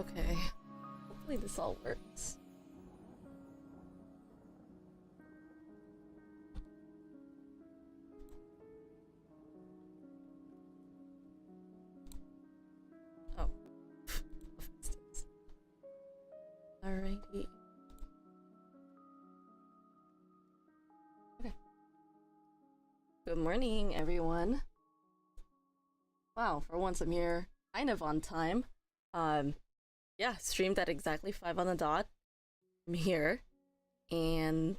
Okay. Hopefully this all works. Oh. Alrighty. Okay. Good morning, everyone. Wow, for once I'm here kind of on time. Yeah, streamed at exactly 5 on the dot. I'm here. And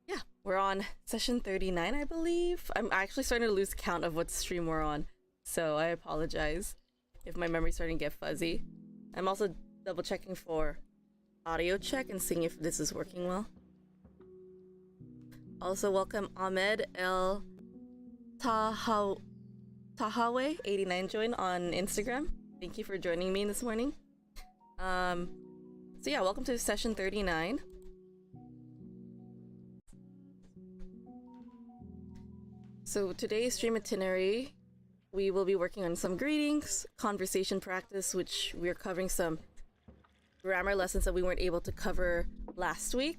yeah, we're on session 39, I believe. I'm actually starting to lose count of what stream we're on, so I apologize if my memory's starting to get fuzzy. I'm also double checking for audio check and seeing if this is working well. Also, welcome Ahmed El Tahawe 89 join on Instagram. Thank you for joining me this morning. So yeah, welcome to session 39. So today's stream itinerary, we will be working on some greetings, conversation practice, which we're covering some grammar lessons that we weren't able to cover last week.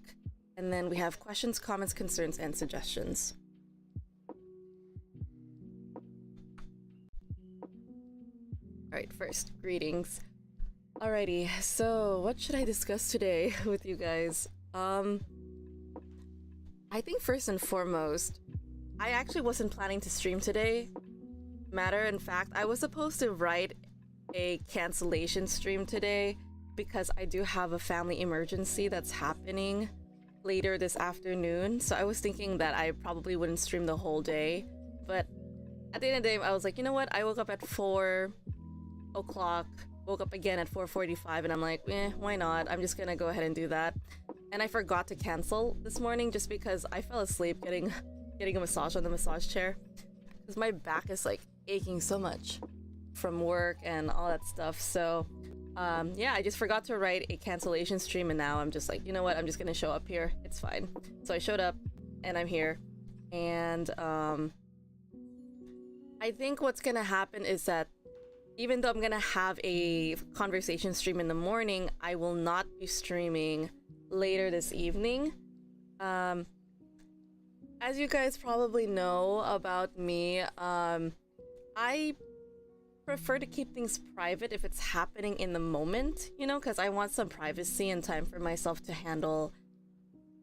And then we have questions, comments, concerns, and suggestions. Alright, first, greetings. Alrighty, so what should I discuss today with you guys? I think first and foremost, I actually wasn't planning to stream today. Matter in fact, I was supposed to write a cancellation stream today because I do have a family emergency that's happening later this afternoon. So I was thinking that I probably wouldn't stream the whole day. But at the end of the day, I was like, you know what? I woke up at 4 o'clock, woke up again at 4:45, and I'm like, why not? I'm just gonna go ahead and do that. And I forgot to cancel this morning just because I fell asleep getting a massage on the massage chair because my back is like aching so much from work and all that stuff. So yeah, I just forgot to write a cancellation stream, and now I'm just like, you know what, I'm just gonna show up here, it's fine. So I showed up and I'm here, and I think what's gonna happen is that even though I'm gonna have a conversation stream in the morning, I will not be streaming later this evening. As you guys probably know about me, I prefer to keep things private if it's happening in the moment, you know, because I want some privacy and time for myself to handle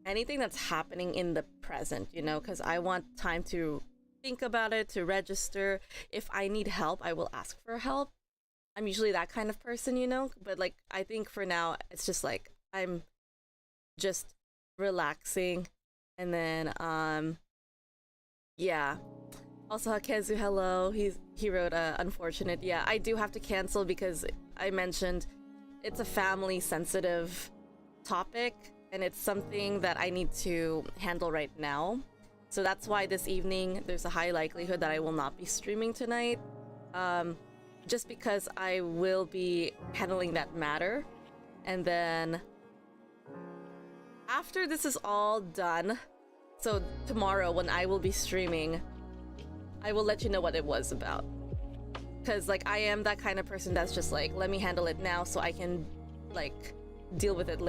anything that's happening in the present, you know, because I want time to think about it, to register. If I need help, I will ask for help. I'm usually that kind of person, you know, but like I think for now it's just like I'm just relaxing. And then yeah, also Hakezu, hello. He wrote unfortunate. Yeah, I do have to cancel because I mentioned it's a family sensitive topic and it's something that I need to handle right now. So that's why this evening there's a high likelihood that I will not be streaming tonight. Just because I will be handling that matter. And then after this is all done, so tomorrow when I will be streaming, I will let you know what it was about. Because like I am that kind of person that's just like, let me handle it now so I can like deal with it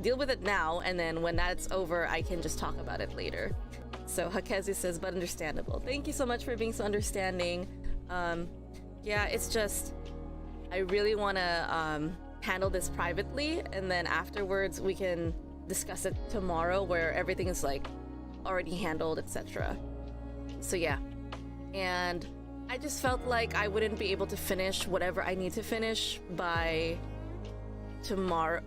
deal with it now, and then when that's over I can just talk about it later. So Hakezu says, but understandable. Thank you so much for being so understanding. Yeah, it's just I really want to handle this privately, and then afterwards we can discuss it tomorrow where everything is like already handled, etc. So yeah, and I just felt like I wouldn't be able to finish whatever I need to finish by tomorrow,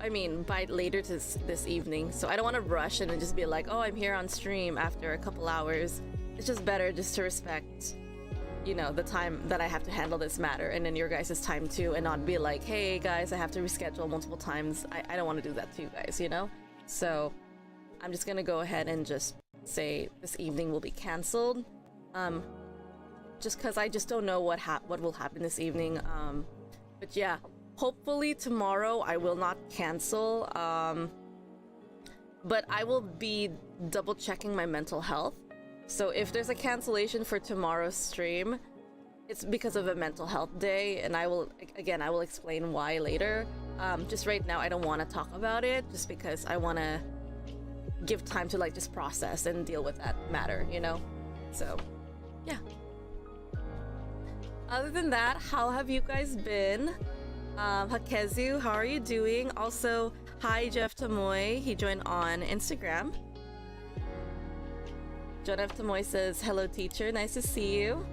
by later this evening. So I don't want to rush and just be like, oh, I'm here on stream after a couple hours. It's just better just to respect, you know, the time that I have to handle this matter, and then your guys' time too, and not be like, hey guys, I have to reschedule multiple times. I don't want to do that to you guys, you know? So I'm just gonna go ahead and just say this evening will be canceled. Just because I just don't know what will happen this evening. But yeah, hopefully tomorrow I will not cancel. But I will be double checking my mental health. So if there's a cancellation for tomorrow's stream, it's because of a mental health day, and I will explain why later. Just right now I don't want to talk about it just because I want to give time to like just process and deal with that matter, you know? So, yeah. Other than that, how have you guys been? Hakezu, how are you doing? Also, hi Jeff Tamoy, he joined on Instagram. John F. Tamoy says, hello teacher, nice to see you.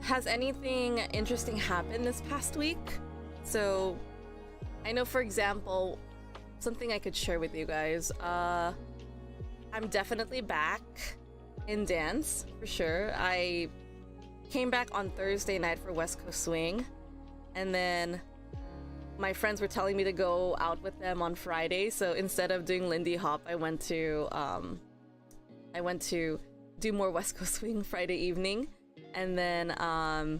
Has anything interesting happened this past week? So, I know, for example, something I could share with you guys. I'm definitely back in dance, for sure. I came back on Thursday night for West Coast Swing, and then my friends were telling me to go out with them on Friday, so instead of doing Lindy Hop, I went to do more West Coast Swing Friday evening. And then on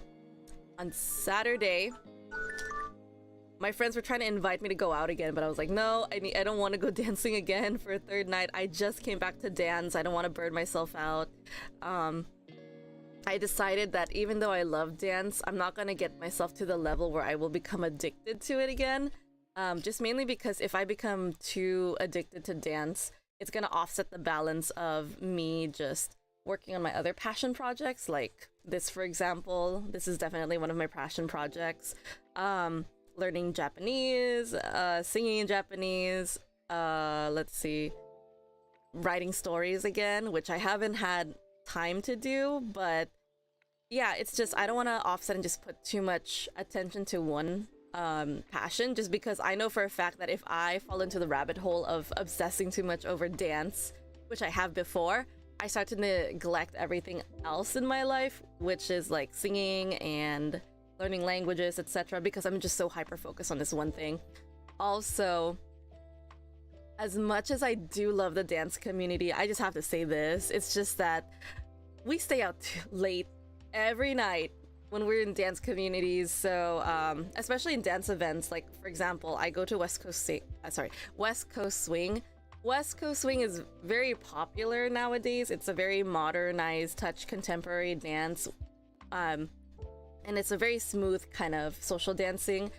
Saturday, my friends were trying to invite me to go out again, but I was like, no, I don't want to go dancing again for a third night. I just came back to dance. I don't want to burn myself out. I decided that even though I love dance, I'm not gonna get myself to the level where I will become addicted to it again. Just mainly because if I become too addicted to dance, it's gonna offset the balance of me just working on my other passion projects, like this, for example. This is definitely one of my passion projects. Learning Japanese, singing in Japanese, let's see, writing stories again, which I haven't had time to do, but yeah, it's just I don't want to offset and just put too much attention to one passion, just because I know for a fact that if I fall into the rabbit hole of obsessing too much over dance, which I have before, I start to neglect everything else in my life, which is like singing and learning languages, etc., because I'm just so hyper focused on this one thing. Also, as much as I do love the dance community, I just have to say this, it's just that we stay out late every night when we're in dance communities. So especially in dance events, like for example, I go to West Coast Swing. West Coast Swing is very popular nowadays. It's a very modernized, touch contemporary dance, and it's a very smooth kind of social dancing.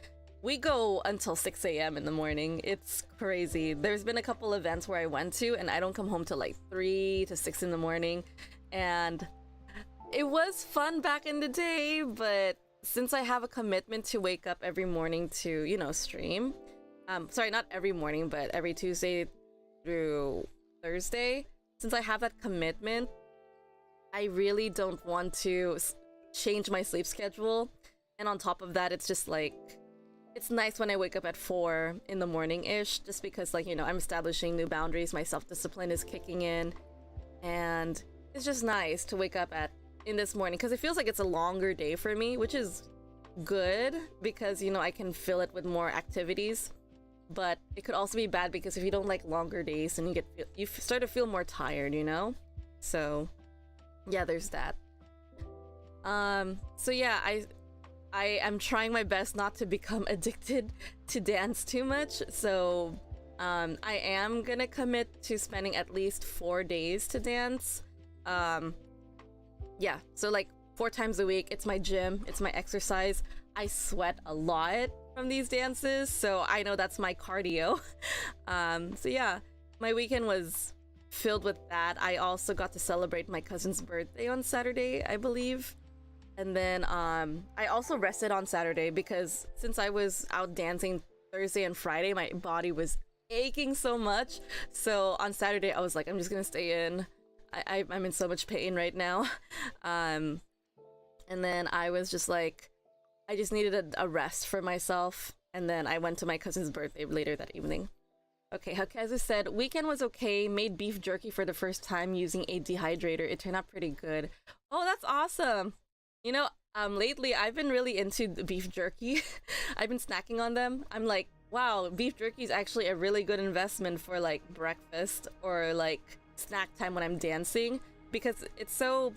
We go until 6 a.m. in the morning. It's crazy. There's been a couple events where I went to and I don't come home till like 3 to 6 in the morning, and it was fun back in the day, but since I have a commitment to wake up every morning to, you know, stream, sorry, not every morning, but every Tuesday through Thursday, since I have that commitment, I really don't want to change my sleep schedule. And on top of that, it's just like, it's nice when I wake up at 4 in the morning-ish, just because, like, you know, I'm establishing new boundaries, my self-discipline is kicking in, and it's just nice to wake up in this morning, because it feels like it's a longer day for me, which is good because, you know, I can fill it with more activities. But it could also be bad because if you don't like longer days, then you start to feel more tired, you know? So yeah, there's that. So yeah, I am trying my best not to become addicted to dance too much. So I am gonna commit to spending at least 4 days to dance. Yeah, so like 4 times a week. It's my gym, it's my exercise. I sweat a lot from these dances, so I know that's my cardio. So yeah, my weekend was filled with that. I also got to celebrate my cousin's birthday on Saturday, I believe. And then I also rested on Saturday because since I was out dancing Thursday and Friday, my body was aching so much. So on Saturday, I was like, I'm just gonna stay in. I'm in so much pain right now. And then I was just like, I just needed a rest for myself. And then I went to my cousin's birthday later that evening. Okay, Hakezu said, weekend was okay, made beef jerky for the first time using a dehydrator. It turned out pretty good. Oh, that's awesome. You know, lately I've been really into the beef jerky. I've been snacking on them. I'm like, wow, beef jerky is actually a really good investment for like breakfast or like snack time when I'm dancing, because it's so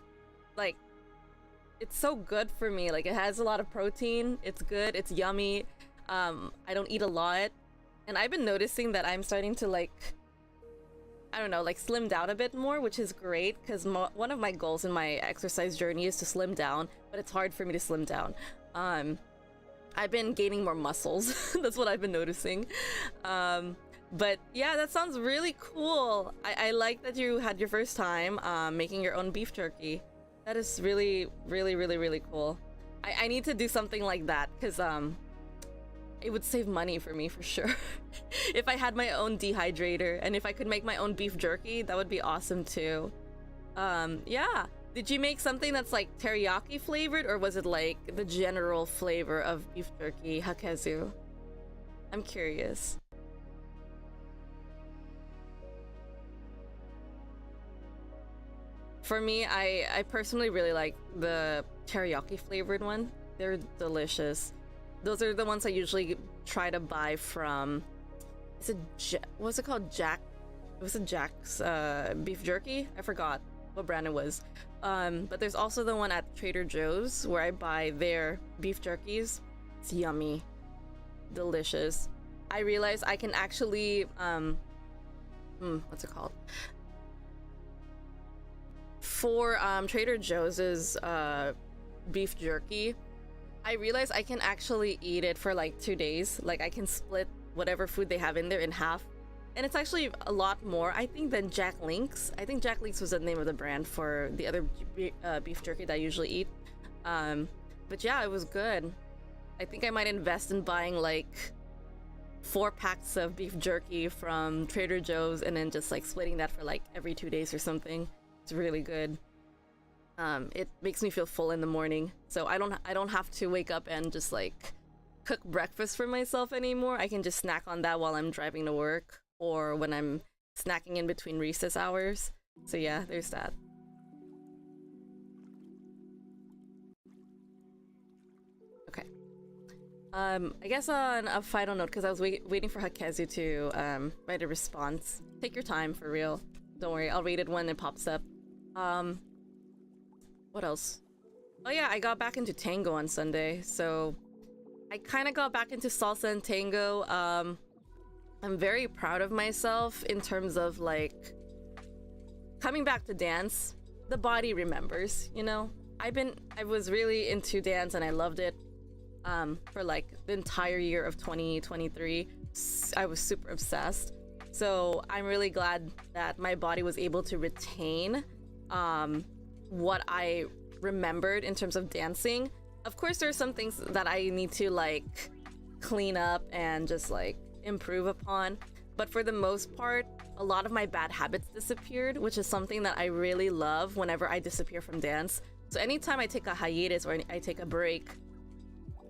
like, it's so good for me. Like, it has a lot of protein, it's good, it's yummy. I don't eat a lot, And I've been noticing that I'm starting to like, I don't know, like slim down a bit more, which is great because one of my goals in my exercise journey is to slim down, but it's hard for me to slim down. I've been gaining more muscles. That's what I've been noticing. But yeah, that sounds really cool. I like that you had your first time making your own beef jerky. That is really, really, really, really cool. I need to do something like that because it would save money for me for sure. If I had my own dehydrator and if I could make my own beef jerky, that would be awesome too. Yeah. Did you make something that's like teriyaki flavored, or was it like the general flavor of beef jerky, hakezu? I'm curious. For me, I personally really like the teriyaki flavored one. They're delicious. Those are the ones I usually try to buy from. What's it called? Was it Jack's beef jerky? I forgot what brand it was. But there's also the one at Trader Joe's where I buy their beef jerkies. It's yummy, delicious. I realized I can actually what's it called? For Trader Joe's beef jerky, I realized I can actually eat it for like 2 days. Like I can split whatever food they have in there in half. And it's actually a lot more, I think, than Jack Link's. I think Jack Link's was the name of the brand for the other beef jerky that I usually eat. But yeah, it was good. I think I might invest in buying like 4 packs of beef jerky from Trader Joe's and then just like splitting that for like every 2 days or something. It's really good. It makes me feel full in the morning, so I don't have to wake up and just like cook breakfast for myself anymore. I can just snack on that while I'm driving to work or when I'm snacking in between recess hours. So yeah, there's that. Okay. I guess on a final note, because I was waiting for Hakezu to write a response. Take your time, for real. Don't worry, I'll read it when it pops up. What else? Oh yeah, I got back into tango on Sunday, so I kind of got back into salsa and tango. I'm very proud of myself in terms of like coming back to dance. The body remembers, you know? I was really into dance and I loved it for like the entire year of 2023. I was super obsessed. So I'm really glad that my body was able to retain what I remembered in terms of dancing. Of course, there are some things that I need to like clean up and just like improve upon. But for the most part, a lot of my bad habits disappeared, which is something that I really love whenever I disappear from dance. So anytime I take a hiatus or I take a break,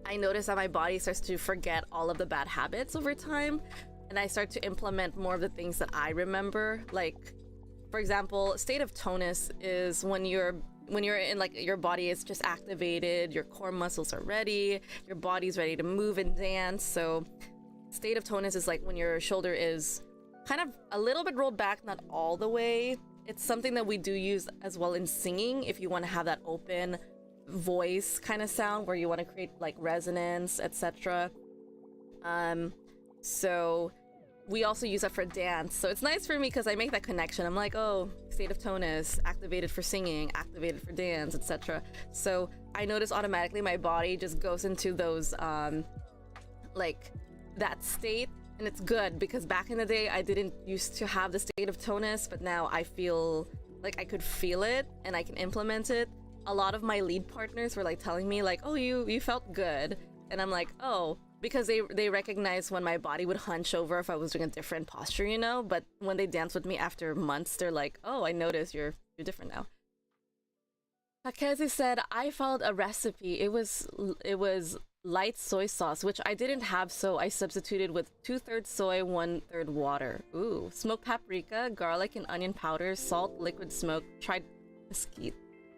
I notice that my body starts to forget all of the bad habits over time. And I start to implement more of the things that I remember. Like, for example, state of tonus is when you're in like your body is just activated, your core muscles are ready, your body's ready to move and dance. So state of tonus is like when your shoulder is kind of a little bit rolled back, not all the way. It's something that we do use as well in singing if you want to have that open voice kind of sound where you want to create like resonance, etc. So we also use that for dance. So it's nice for me because I make that connection. I'm like, oh, state of tonus, activated for singing, activated for dance, etc. So I notice automatically my body just goes into those, like that state. And it's good because back in the day, I didn't used to have the state of tonus, but now I feel like I could feel it and I can implement it. A lot of my lead partners were like telling me like, oh, you felt good. And I'm like, oh, because they recognize when my body would hunch over if I was doing a different posture, you know? But when they dance with me after months, they're like, oh, I noticed you're different now. Takezu said, I followed a recipe. It was light soy sauce, which I didn't have, so I substituted with 2/3 soy, 1/3 water. Ooh, smoked paprika, garlic and onion powder, salt, liquid smoke, tried mesquite.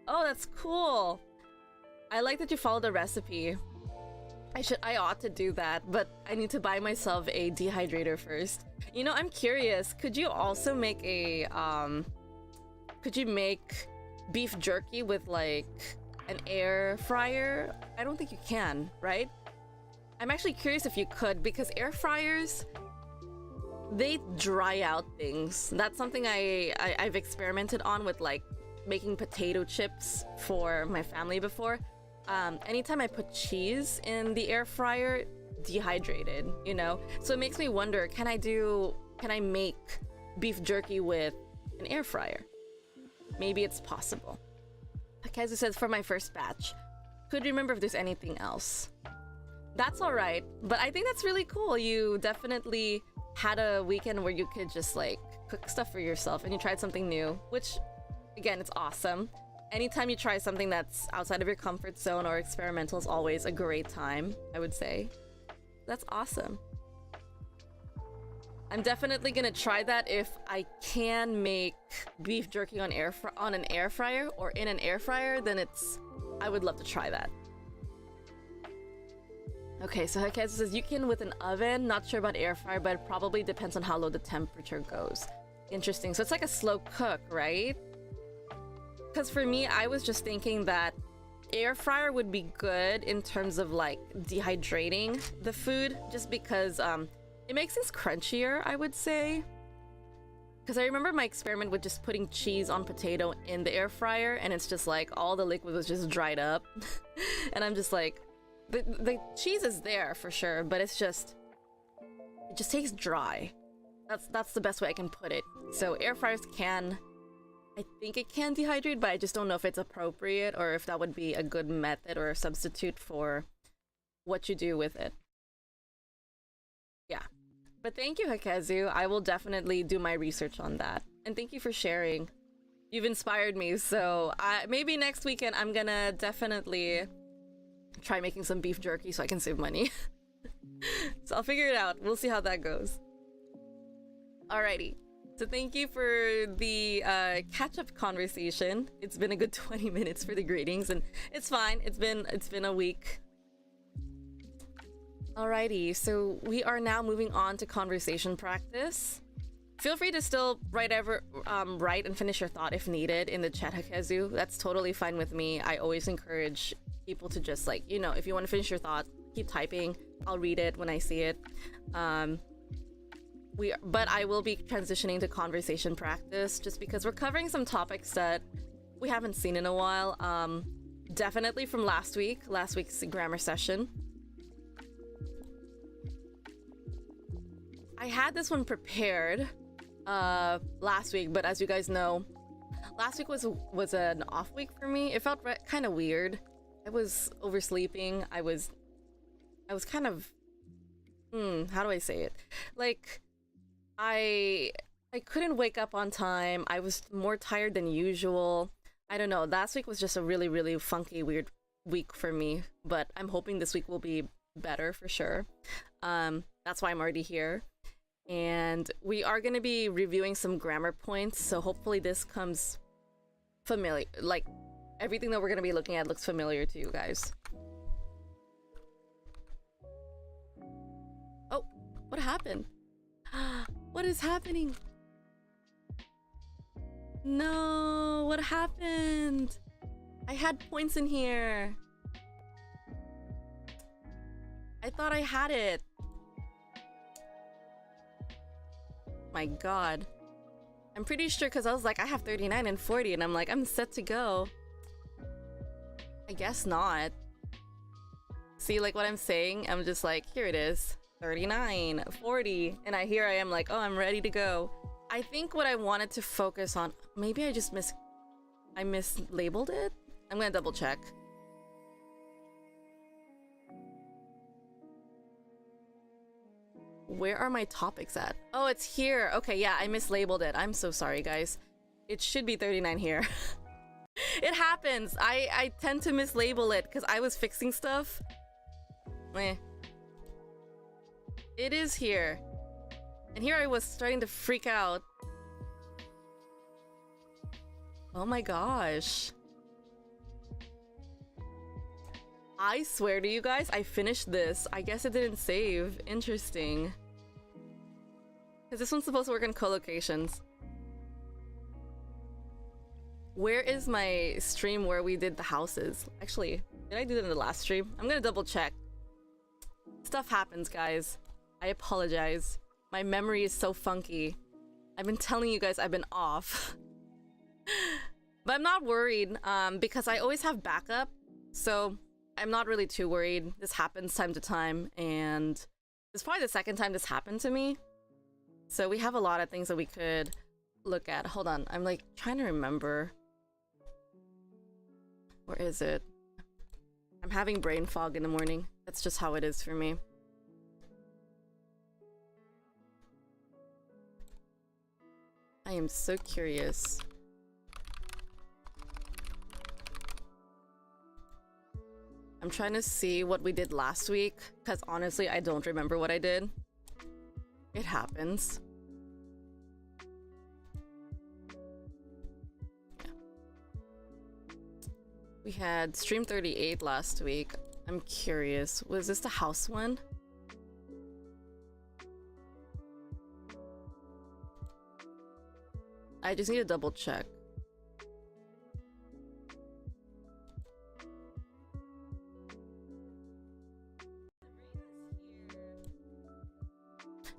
Oh, that's cool. I like that you followed the recipe. I ought to do that, but I need to buy myself a dehydrator first. You know, I'm curious, could you also make a, could you make beef jerky with like an air fryer? I don't think you can, right? I'm actually curious if you could, because air fryers, they dry out things. That's something I've experimented on with, like making potato chips for my family before. Anytime I put cheese in the air fryer, dehydrated, you know? So it makes me wonder, can I make beef jerky with an air fryer? Maybe it's possible. Kazu says, for my first batch. Could remember if there's anything else. That's alright, but I think that's really cool. You definitely had a weekend where you could just like cook stuff for yourself and you tried something new, which again, it's awesome. Anytime you try something that's outside of your comfort zone or experimental is always a great time, I would say. That's awesome. I'm definitely gonna try that if I can make beef jerky on an air fryer or in an air fryer, then I would love to try that. Okay, so Hekazu says you can with an oven, not sure about air fryer, but it probably depends on how low the temperature goes. Interesting, so it's like a slow cook, right? Because for me, I was just thinking that air fryer would be good in terms of like dehydrating the food, just because it makes this crunchier, I would say. Because I remember my experiment with just putting cheese on potato in the air fryer, and it's just like all the liquid was just dried up. And I'm just like, the cheese is there for sure, but it just tastes dry. That's the best way I can put it. So air fryers can, I think it can dehydrate, but I just don't know if it's appropriate or if that would be a good method or a substitute for what you do with it. Yeah. But thank you, Hekazu. I will definitely do my research on that. And thank you for sharing. You've inspired me, so maybe next weekend I'm gonna definitely try making some beef jerky so I can save money. So I'll figure it out. We'll see how that goes. Alrighty. So thank you for the catch-up conversation. It's been a good 20 minutes for the greetings, and it's fine. It's been a week. Alrighty, so we are now moving on to conversation practice. Feel free to still write and finish your thought if needed in the chat, Hekazu. That's totally fine with me. I always encourage people to just like, you know, if you want to finish your thought, keep typing. I'll read it when I see it. But I will be transitioning to conversation practice just because we're covering some topics that we haven't seen in a while. Definitely from last week's grammar session. I had this one prepared last week, but as you guys know, last week was an off week for me. It felt kind of weird. I was oversleeping. I was kind of how do I say it? Like I couldn't wake up on time. I was more tired than usual. I don't know. Last week was just a really, really funky, weird week for me, but I'm hoping this week will be better for sure. That's why I'm already here. And we are going to be reviewing some grammar points, so hopefully this comes familiar. Like, everything that we're going to be looking at looks familiar to you guys. Oh, what happened? What is happening? No, what happened? I had points in here. I thought I had it. My god. I'm pretty sure because I was like, I have 39 and 40 and I'm like, I'm set to go. I guess not. See, like what I'm saying? I'm just like, here it is. 39, 40. And here I am like, oh, I'm ready to go. I think what I wanted to focus on, maybe I just mislabeled it? I'm gonna double check. Where are my topics at? Oh, it's here. Okay, yeah, I mislabeled it. I'm so sorry, guys. It should be 39 here. It happens. I tend to mislabel it because I was fixing stuff. Meh. It is here. And here I was starting to freak out. Oh my gosh. I swear to you guys, I finished this. I guess it didn't save. Interesting. Because this one's supposed to work in co-locations. Where is my stream where we did the houses? Actually, did I do that in the last stream? I'm gonna double check. Stuff happens, guys. I apologize. My memory is so funky. I've been telling you guys I've been off. But I'm not worried because I always have backup. So I'm not really too worried. This happens time to time, and it's probably the second time this happened to me. So we have a lot of things that we could look at. Hold on, I'm like trying to remember. Where is it? I'm having brain fog in the morning. That's just how it is for me. I am so curious. I'm trying to see what we did last week, because honestly, I don't remember what I did. It happens. Yeah. We had stream 38 last week. I'm curious, was this the house one? I just need to double check.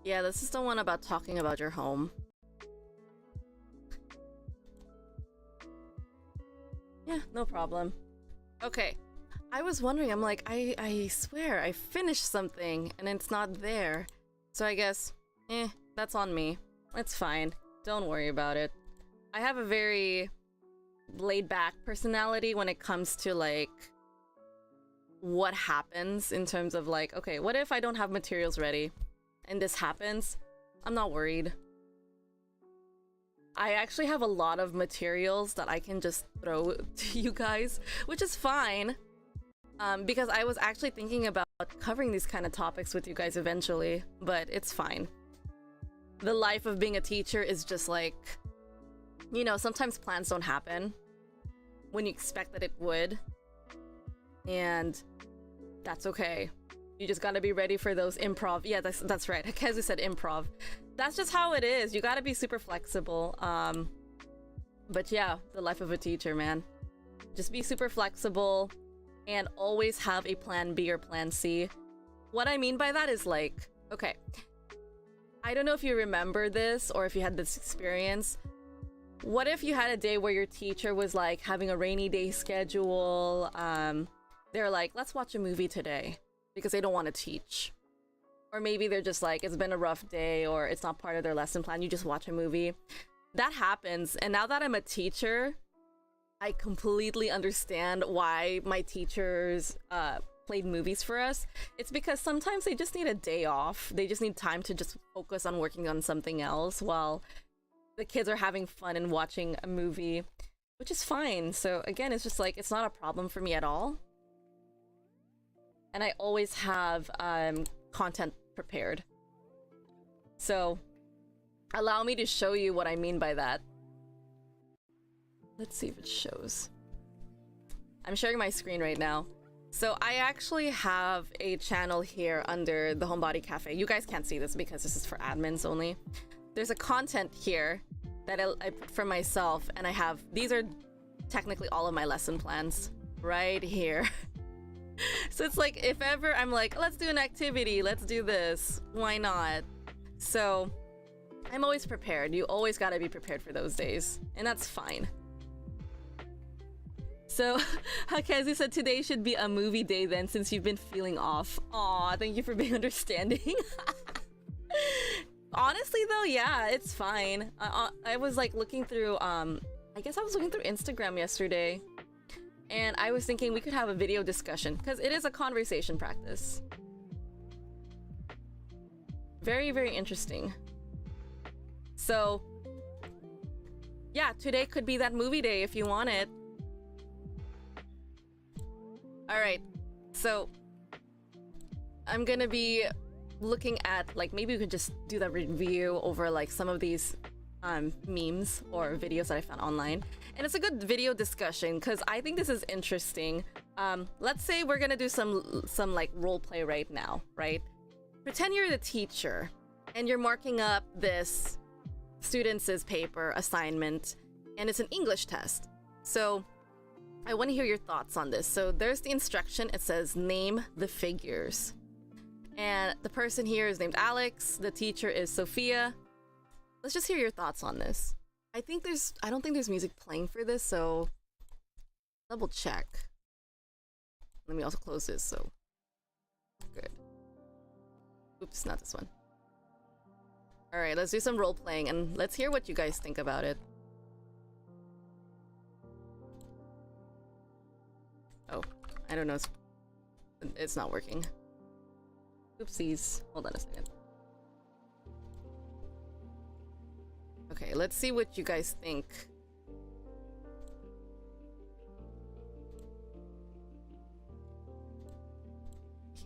Yeah, this is the one about talking about your home. Yeah, no problem. Okay. I was wondering, I'm like, I swear I finished something and it's not there. So I guess, that's on me. It's fine. Don't worry about it. I have a very laid-back personality when it comes to, like, what happens in terms of, like, okay, what if I don't have materials ready? And this happens, I'm not worried. I actually have a lot of materials that I can just throw to you guys, which is fine. Because I was actually thinking about covering these kind of topics with you guys eventually, but it's fine. The life of being a teacher is just like, you know, sometimes plans don't happen when you expect that it would. And that's okay. You just gotta be ready for those improv. Yeah, that's right. Kezu said improv. That's just how it is. You gotta be super flexible. But yeah, the life of a teacher, man. Just be super flexible and always have a plan B or plan C. What I mean by that is like, okay, I don't know if you remember this or if you had this experience. What if you had a day where your teacher was like having a rainy day schedule? They're like, let's watch a movie today, because they don't want to teach. Or maybe they're just like, it's been a rough day, or it's not part of their lesson plan, you just watch a movie. That happens, and now that I'm a teacher, I completely understand why my teachers played movies for us. It's because sometimes they just need a day off. They just need time to just focus on working on something else while the kids are having fun and watching a movie, which is fine. So again, it's just like, it's not a problem for me at all. And I always have content prepared. So allow me to show you what I mean by that. Let's see if it shows. I'm sharing my screen right now. So I actually have a channel here under the Homebody Cafe. You guys can't see this because this is for admins only. There's a content here that I put for myself, and I have, these are technically all of my lesson plans right here. So it's like, if ever I'm like, let's do an activity, let's do this, why not? So I'm always prepared. You always gotta be prepared for those days, and that's fine. So Hakezu said today should be a movie day then, since you've been feeling off. Aw, thank you for being understanding. Honestly though, yeah, it's fine. I was like looking through, I guess I was looking through Instagram yesterday, and I was thinking we could have a video discussion, because it is a conversation practice. Very, very interesting. So, yeah, today could be that movie day if you want it. Alright, so I'm gonna be looking at, like, maybe we could just do that review over like some of these memes or videos that I found online. And it's a good video discussion because I think this is interesting. Let's say we're gonna do some like role play right now, right? Pretend you're the teacher and you're marking up this student's paper assignment, and it's an English test. So I want to hear your thoughts on this. So there's the instruction. It says name the figures. And the person here is named Alex. The teacher is Sophia. Let's just hear your thoughts on this. I don't think there's music playing for this, so double check. Let me also close this, so good. Oops, not this one. Alright, let's do some role playing and let's hear what you guys think about it. Oh, I don't know. It's not working. Oopsies. Hold on a second. Okay, let's see what you guys think.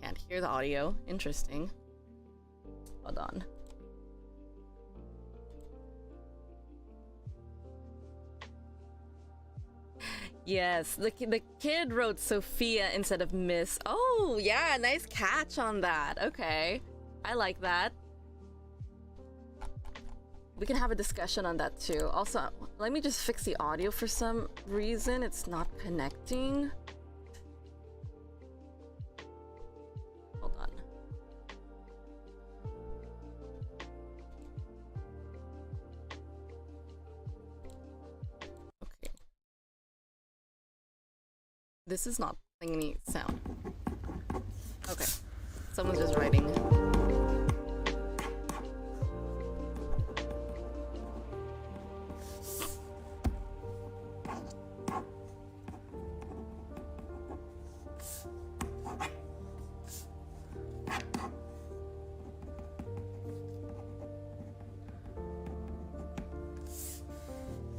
Can't hear the audio. Interesting. Hold on. Yes, the kid wrote Sophia instead of Miss. Oh, yeah, nice catch on that. Okay, I like that. We can have a discussion on that too. Also, let me just fix the audio for some reason. It's not connecting. Hold on. Okay. This is not playing any sound. Okay. Someone's just writing.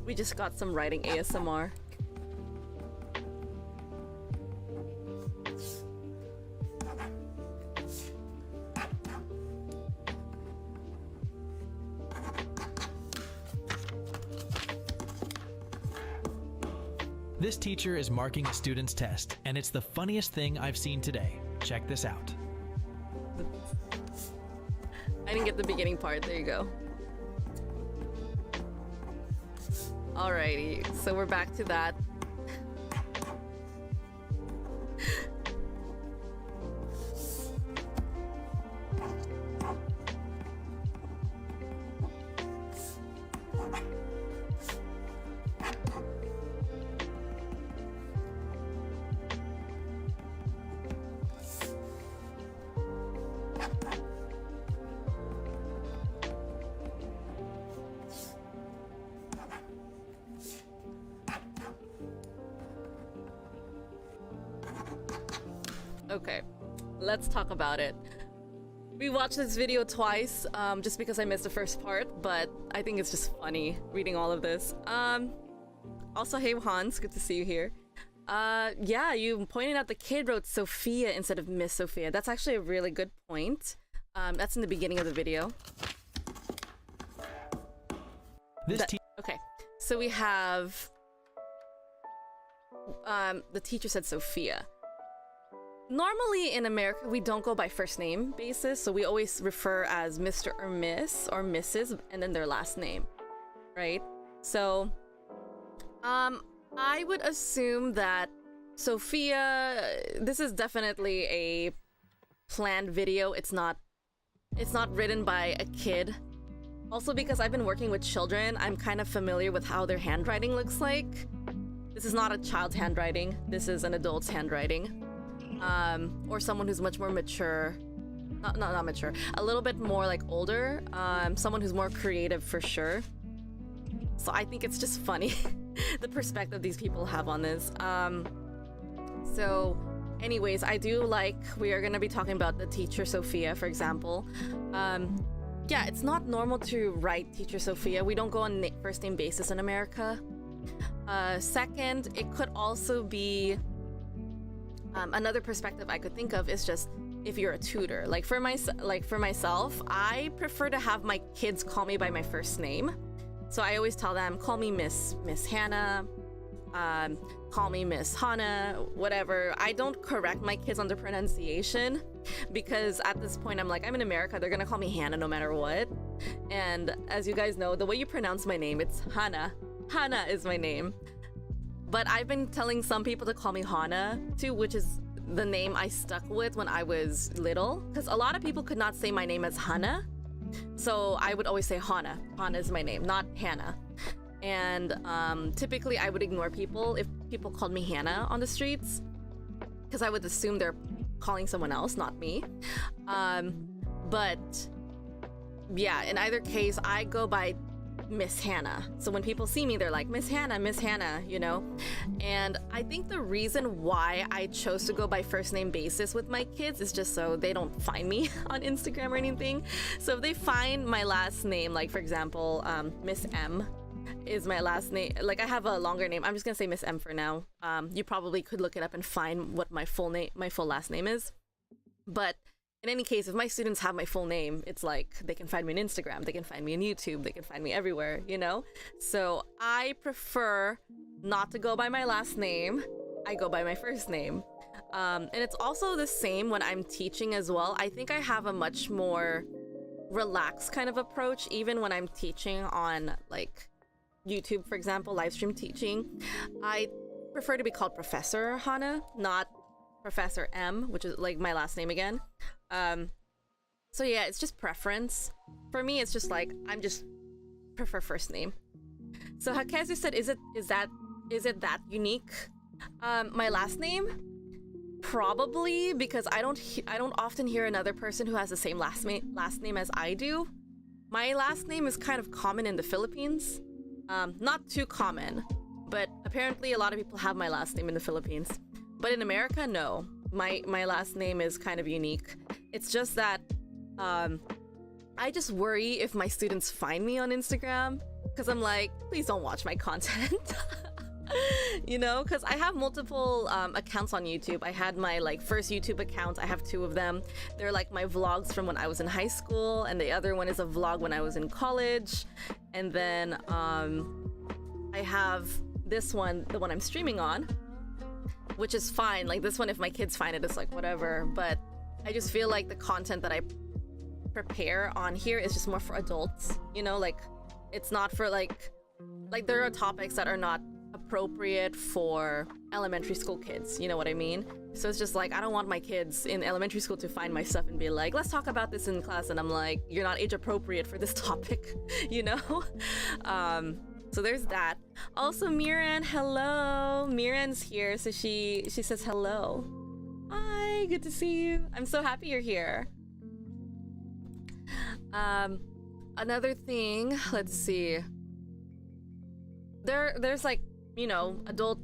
We just got some writing ASMR. This teacher is marking a student's test, and it's the funniest thing I've seen today. Check this out. I didn't get the beginning part. There you go. Alrighty, so we're back to that. Okay, let's talk about it. We watched this video twice, just because I missed the first part, but I think it's just funny reading all of this. Also, hey Hans, good to see you here. Yeah, you pointed out the kid wrote Sophia instead of Miss Sophia. That's actually a really good point. That's in the beginning of the video. Okay, so we have... the teacher said Sophia. Normally in America, we don't go by first name basis, so we always refer as Mr. or Miss or Mrs. and then their last name, right? So, I would assume that Sophia, this is definitely a planned video. It's not written by a kid. Also, because I've been working with children, I'm kind of familiar with how their handwriting looks like. This is not a child's handwriting. This is an adult's handwriting. Or someone who's much more mature, not mature, a little bit more like older, someone who's more creative for sure. So I think it's just funny, the perspective these people have on this. So anyways, I do like, we are gonna be talking about the teacher Sophia, for example. Yeah, it's not normal to write teacher Sophia. We don't go on first name basis in America. Second, it could also be another perspective I could think of is just if you're a tutor. Like for myself, I prefer to have my kids call me by my first name. So I always tell them, call me Miss Hannah, call me Miss Hannah, whatever. I don't correct my kids on the pronunciation because at this point I'm like, I'm in America, they're gonna call me Hannah no matter what. And as you guys know, the way you pronounce my name, it's Hannah. Hannah is my name. But I've been telling some people to call me Hana too, which is the name I stuck with when I was little, because a lot of people could not say my name as Hannah, so I would always say Hannah. Hannah is my name, not Hannah. And typically I would ignore people if people called me Hannah on the streets, because I would assume they're calling someone else, not me. But yeah, in either case, I go by Miss Hannah. So when people see me, they're like, Miss Hannah, you know? And I think the reason why I chose to go by first name basis with my kids is just so they don't find me on Instagram or anything. So if they find my last name, like for example, Miss M is my last name. Like I have a longer name. I'm just gonna say Miss M for now. You probably could look it up and find what my full last name is. But in any case, if my students have my full name, it's like they can find me on Instagram, they can find me on YouTube, they can find me everywhere, you know? So I prefer not to go by my last name. I go by my first name. And it's also the same when I'm teaching as well. I think I have a much more relaxed kind of approach, even when I'm teaching on like YouTube, for example, live stream teaching. I prefer to be called Professor Hannah, not Professor M, which is like my last name again. So yeah, it's just preference. For me, it's just like I'm just prefer first name. So Hakezu said, is it that unique? My last name? Probably, because I don't often hear another person who has the same last name as I do. My last name is kind of common in the Philippines. Not too common, but apparently a lot of people have my last name in the Philippines. But in America, no. My last name is kind of unique. It's just that I just worry if my students find me on Instagram, because I'm like, please don't watch my content. You know, because I have multiple accounts on YouTube. I had my like first YouTube account. I have 2 of them. They're like my vlogs from when I was in high school, and the other one is a vlog when I was in college. And then I have this one, the one I'm streaming on, which is fine. Like this one, if my kids find it, it's like whatever. But I just feel like the content that I prepare on here is just more for adults. You know, like it's not for like there are topics that are not appropriate for elementary school kids. You know what I mean? So it's just like I don't want my kids in elementary school to find my stuff and be like, let's talk about this in class. And I'm like, you're not age appropriate for this topic, you know? So there's that. Also, Miran, hello. Miran's here, so she says hello. Hi, good to see you. I'm so happy you're here. Another thing, let's see. There's like, you know, adult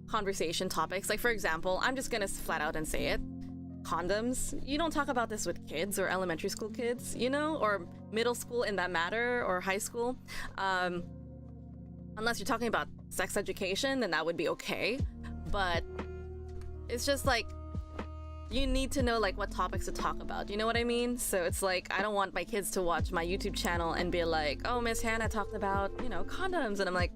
conversation topics. Like for example, I'm just gonna flat out and say it. Condoms. You don't talk about this with kids or elementary school kids, you know, or middle school in that matter, or high school. Unless you're talking about sex education, then that would be okay. But it's just like, you need to know like what topics to talk about. You know what I mean? So it's like, I don't want my kids to watch my YouTube channel and be like, oh, Miss Hannah talked about, you know, condoms. And I'm like,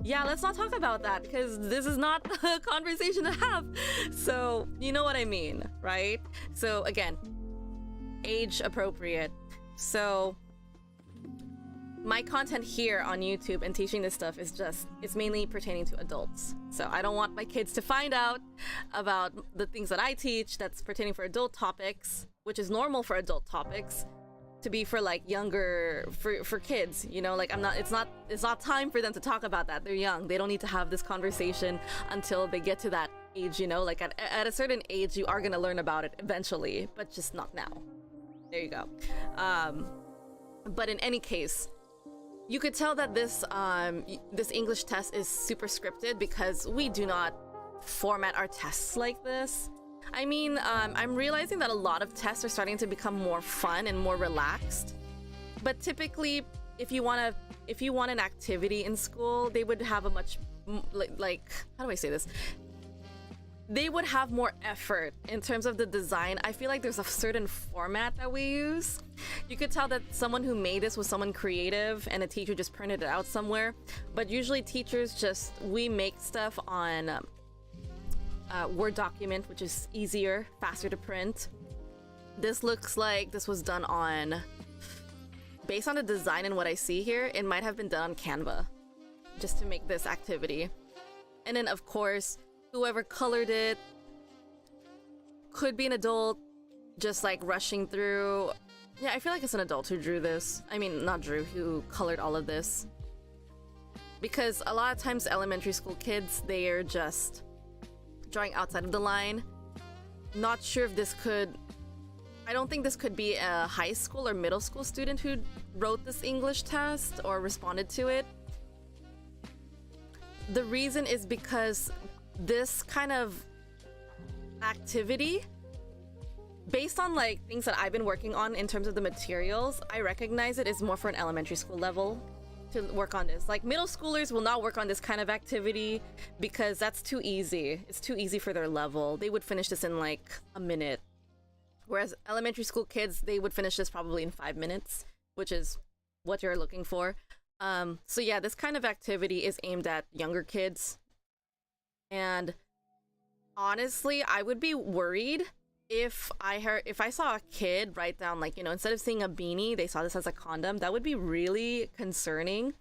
yeah, let's not talk about that because this is not a conversation to have. So you know what I mean, right? So again, age appropriate. So my content here on YouTube and teaching this stuff is it's mainly pertaining to adults. So I don't want my kids to find out about the things that I teach that's pertaining for adult topics, which is normal for adult topics, to be for like younger, for kids, you know, like it's not time for them to talk about that. They're young. They don't need to have this conversation until they get to that age, you know, like at a certain age, you are going to learn about it eventually, but just not now. There you go. But in any case, you could tell that this English test is super scripted because we do not format our tests like this. I mean, I'm realizing that a lot of tests are starting to become more fun and more relaxed. But typically, if you want an activity in school, they would have a much like how do I say this? They would have more effort in terms of the design. I feel like there's a certain format that we use. You could tell that someone who made this was someone creative and a teacher just printed it out somewhere. But usually teachers we make stuff on Word document, which is easier, faster to print. This looks like this was done on, based on the design and what I see here, it might have been done on Canva just to make this activity. And then of course, whoever colored it, could be an adult just like rushing through. Yeah, I feel like it's an adult who drew this. I mean, not drew, who colored all of this. Because a lot of times elementary school kids, they are just drawing outside of the line. Not sure if this could... I don't think this could be a high school or middle school student who wrote this English test or responded to it. The reason is because this kind of activity, based on like things that I've been working on in terms of the materials, I recognize it is more for an elementary school level to work on this. Like middle schoolers will not work on this kind of activity because that's too easy. It's too easy for their level. They would finish this in like a minute. Whereas elementary school kids, they would finish this probably in 5 minutes, which is what you're looking for. So yeah, this kind of activity is aimed at younger kids. And honestly, I would be worried if I saw a kid write down, like, you know, instead of seeing a beanie, they saw this as a condom. That would be really concerning.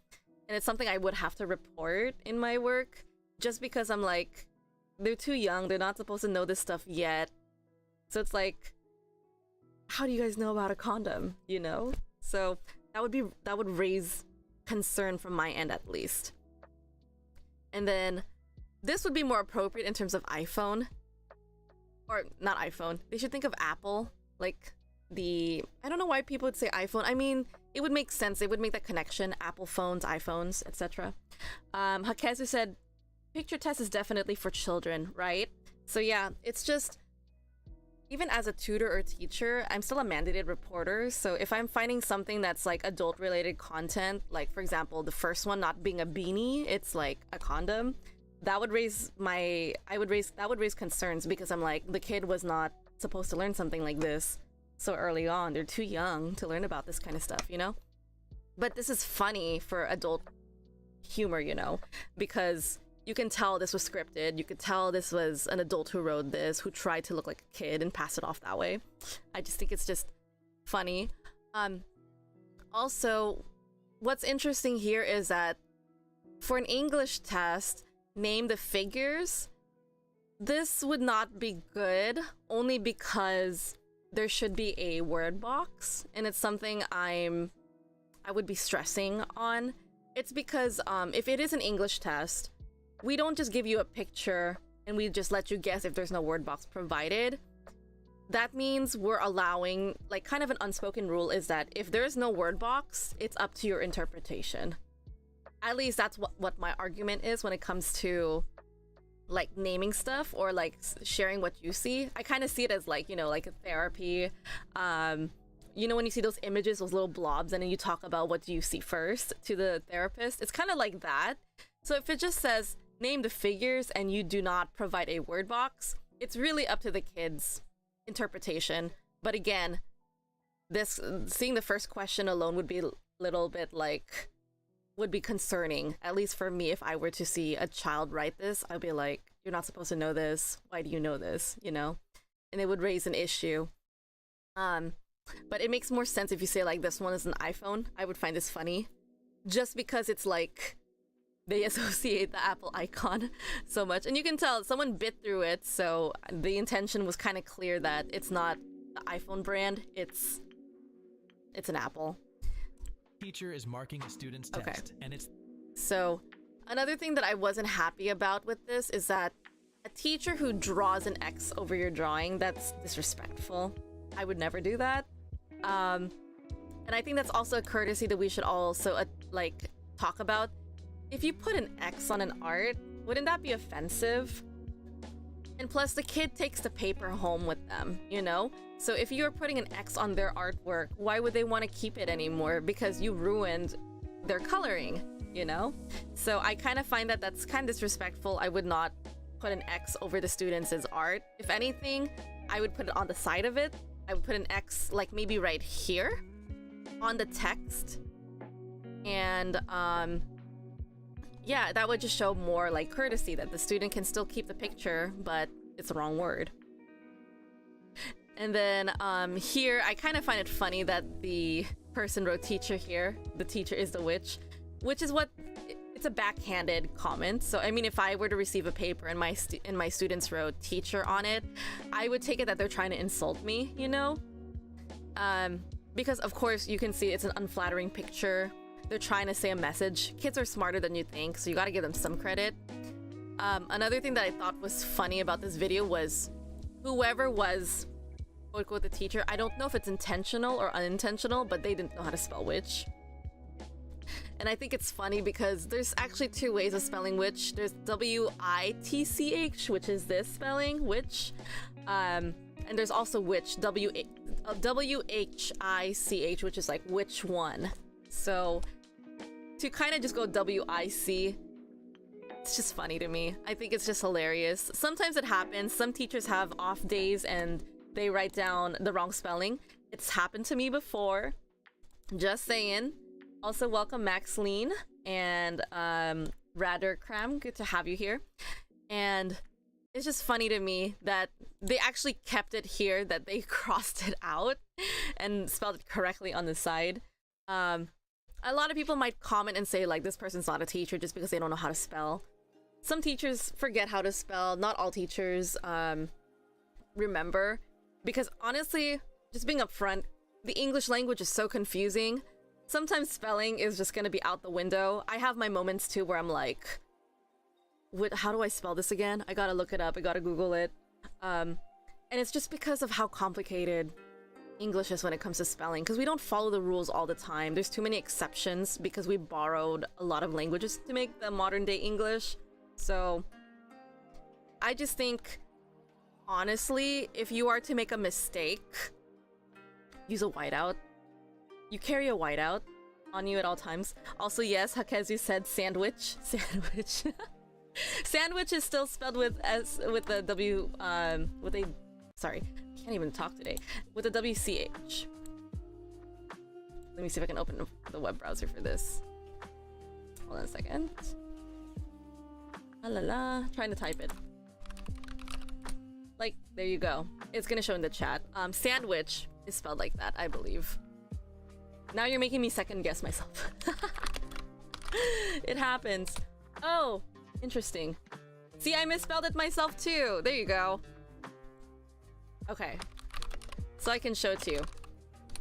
And it's something I would have to report in my work, just because I'm like, they're too young. They're not supposed to know this stuff yet. So it's like, how do you guys know about a condom, you know? So that would raise concern from my end, at least. And then this would be more appropriate in terms of iPhone. Or not iPhone. They should think of Apple. Like I don't know why people would say iPhone. I mean, it would make sense. It would make that connection. Apple phones, iPhones, etc. Hakezu said, picture test is definitely for children, right? So yeah, it's just, even as a tutor or teacher, I'm still a mandated reporter. So if I'm finding something that's like adult related content, like for example, the first one not being a beanie, it's like a condom, that would raise concerns, because I'm like, the kid was not supposed to learn something like this so early on. They're too young to learn about this kind of stuff, you know? But this is funny for adult humor, you know, because you can tell this was scripted. You could tell this was an adult who wrote this, who tried to look like a kid and pass it off that way. I just think it's just funny. Also, what's interesting here is that for an English test, name the figures, this would not be good, only because there should be a word box, and it's something I would be stressing on. It's because if it is an English test, we don't just give you a picture and we just let you guess if there's no word box provided. That means we're allowing, like, kind of an unspoken rule is that if there's no word box, it's up to your interpretation. At least that's what my argument is when it comes to like naming stuff or like sharing what you see. I kind of see it as like, you know, like a therapy. You know, when you see those images, those little blobs, and then you talk about what do you see first to the therapist. It's kind of like that. So if it just says name the figures and you do not provide a word box, it's really up to the kids' interpretation. But again, this seeing the first question alone would be a little bit like, would be concerning, at least for me. If I were to see a child write this, I'd be like, you're not supposed to know this. Why do you know this? You know? And it would raise an issue. But it makes more sense if you say like, this one is an iPhone. I would find this funny, just because it's like they associate the Apple icon so much, and you can tell someone bit through it, so the intention was kind of clear that it's not the iPhone brand, it's an Apple. Teacher is marking a student's test, and it's... So another thing that I wasn't happy about with this is that a teacher who draws an X over your drawing, that's disrespectful. I would never do that. And I think that's also a courtesy that we should also like talk about. If you put an X on an art, wouldn't that be offensive? And plus, the kid takes the paper home with them, you know? So if you're putting an X on their artwork, why would they want to keep it anymore? Because you ruined their coloring, you know? So I kind of find that that's kind of disrespectful. I would not put an X over the students' art. If anything, I would put it on the side of it. I would put an X, like maybe right here on the text. And yeah, that would just show more like courtesy, that the student can still keep the picture, but it's the wrong word. And then here, I kind of find it funny that the person wrote teacher here. The teacher is the witch, which is what it's a backhanded comment. So I mean, if I were to receive a paper and my students wrote teacher on it, I would take it that they're trying to insult me, you know? Because of course you can see it's an unflattering picture. They're trying to say a message. Kids are smarter than you think, so you gotta give them some credit. Another thing that I thought was funny about this video was whoever was quote unquote the teacher, I don't know if it's intentional or unintentional, but they didn't know how to spell witch. And I think it's funny because there's actually two ways of spelling witch. There's W-I-T-C-H, which is this spelling, witch. And there's also witch, W-H-I-C-H, which is like which one. So to kind of just go W-I-C, it's just funny to me. I think it's just hilarious. Sometimes it happens. Some teachers have off days and they write down the wrong spelling. It's happened to me before. Just saying. Also, welcome Maxline and Raderkram. Good to have you here. And it's just funny to me that they actually kept it here, that they crossed it out and spelled it correctly on the side. A lot of people might comment and say like this person's not a teacher just because they don't know how to spell. Some teachers forget how to spell. Not all teachers remember. Because honestly, just being upfront, the English language is so confusing. Sometimes spelling is just gonna be out the window. I have my moments too where I'm like, how do I spell this again? I gotta look it up, I gotta Google it. And it's just because of how complicated English is when it comes to spelling, because we don't follow the rules all the time. There's too many exceptions because we borrowed a lot of languages to make the modern day English. So I just think, honestly, if you are to make a mistake, use a whiteout. You carry a whiteout on you at all times. Also, yes, Hakezu said sandwich. Sandwich. Sandwich is still spelled with the W, sorry, can't even talk today. With a WCH. Let me see if I can open the web browser for this. Hold on a second. La la la, trying to type it. Like, there you go. It's gonna show in the chat. Sandwich is spelled like that, I believe. Now you're making me second guess myself. It happens. Oh, interesting. See, I misspelled it myself too. There you go. Okay. So I can show it to you.